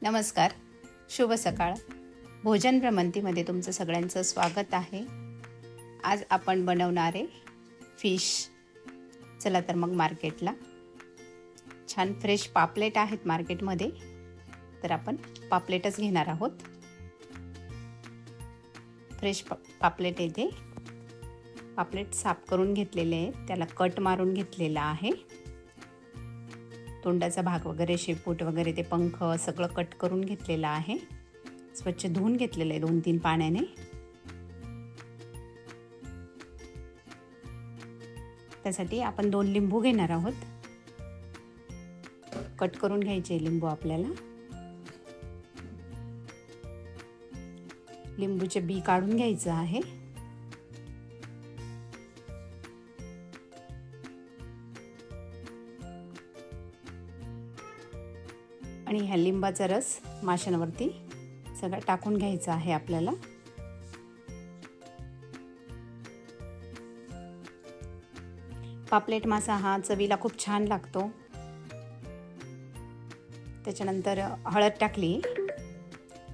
नमस्कार, शुभ सकाळ. भोजन भ्रमंतीमध्ये तुमचं सगळ्यांचं स्वागत आहे. आज आपण बनवणार आहे फिश. चला तर मग मार्केटला. छान फ्रेश पापलेट आहेत मार्केटमध्ये, तर आपण पापलेटच घेणार आहोत. फ्रेश पापलेट येते. पापलेट साफ करून घेतलेले आहे, त्याला कट मारून घेतलेला आहे. तोंडाचा भाग वगैरे, शेपूट वगैरे, ते पंख सगळं कट करून घेतलेलं आहे. स्वच्छ धुवून घेतलेलं आहे 2-3 पाण्याने. त्यासाठी आपण 2 लिंबू घेणार आहोत. कट करून घ्यायचे लिंबू आपल्याला. लिंबूचे बी काढून घ्यायचं आहे. आणि ह्या लिंबाचा रस माशांवरती सगळं टाकून घ्यायचा आहे आपल्याला. पापलेट मासा हा चवीला खूप छान लागतो. त्याच्यानंतर हळद टाकली,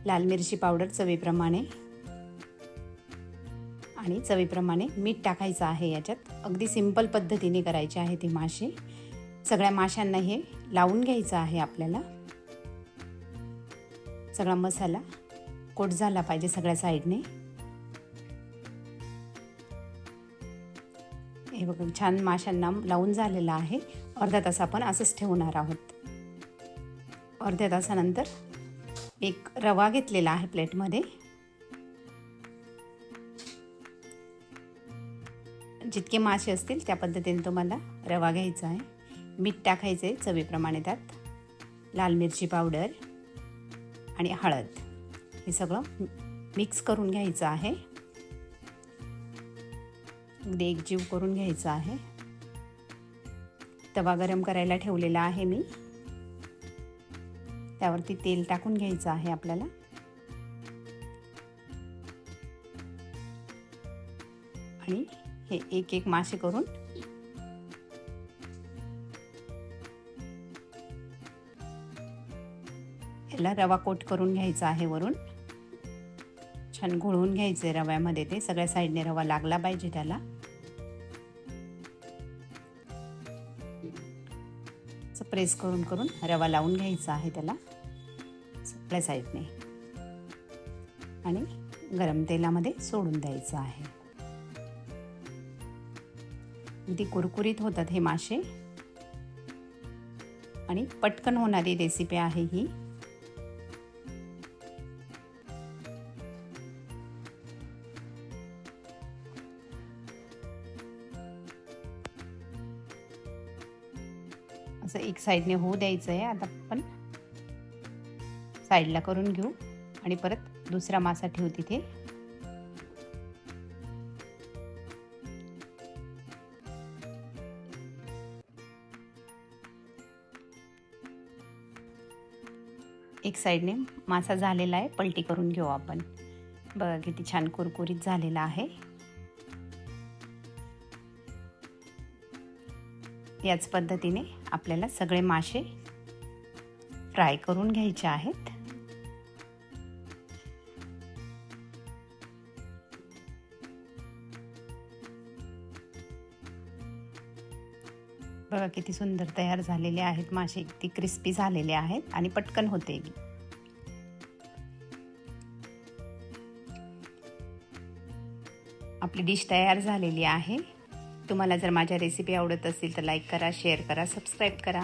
लाल मिरची पावडर चवीप्रमाणे, आणि चवीप्रमाणे मीठ टाकायचं आहे. याच्यात अगदी सिंपल पद्धतीने करायचे आहे ते मासे. सगळ्या माशांना हे लावून घ्यायचं आहे आपल्याला. सगळा मसाला कोट झाला पाहिजे सगळ्या साईडने. हे बघा, छान माशांना लावून झालेला आहे. अर्धा तास आपण असंच ठेवणार आहोत. अर्ध्या तासानंतर एक रवा घेतलेला आहे प्लेटमध्ये. जितके मासे असतील त्या पद्धतीने तुम्हाला रवा घ्यायचा आहे. मीठ टाकायचं आहे चवीप्रमाणे. त्यात लाल मिरची पावडर आणि हळद हे सगळं मिक्स करून घ्यायचं आहे. अगदी एकजीव करून घ्यायचं आहे. तवा गरम करायला ठेवलेला आहे मी. त्यावरती तेल टाकून घ्यायचं आहे आपल्याला. आणि हे एक एक मासे करून याला रवा कोट करून घ्यायचा आहे. वरून छान घोळवून घ्यायचे रव्यामध्ये. ते सगळ्या साईडने रवा लागला पाहिजे त्याला. प्रेस करून करून रवा लावून घ्यायचा आहे त्याला सगळ्या साईडने. आणि गरम तेलामध्ये सोडून द्यायचं आहे. अगदी कुरकुरीत होतात हे मासे आणि पटकन होणारी रेसिपी आहे ही. असं एक साईडने होऊ द्यायचं आहे. आता आपण साईडला करून घेऊ आणि परत दुसरा मासा ठेवू तिथे. एक साईडने मासा झालेला आहे, पलटी करून घेऊ आपण. बघा किती छान कुरकुरीत झालेला आहे. याच पद्धतीने आपल्याला सगळे मासे फ्राय करून घ्यायचे आहेत. बघा किती सुंदर तयार झालेले आहेत मासे. किती क्रिस्पी झालेले आहेत आणि पटकन होते. आपली डिश तयार झालेली आहे. तुम्हाला जर माझ्या रेसिपी आवडत असतील तर लाईक करा, शेअर करा, सबस्क्राईब करा.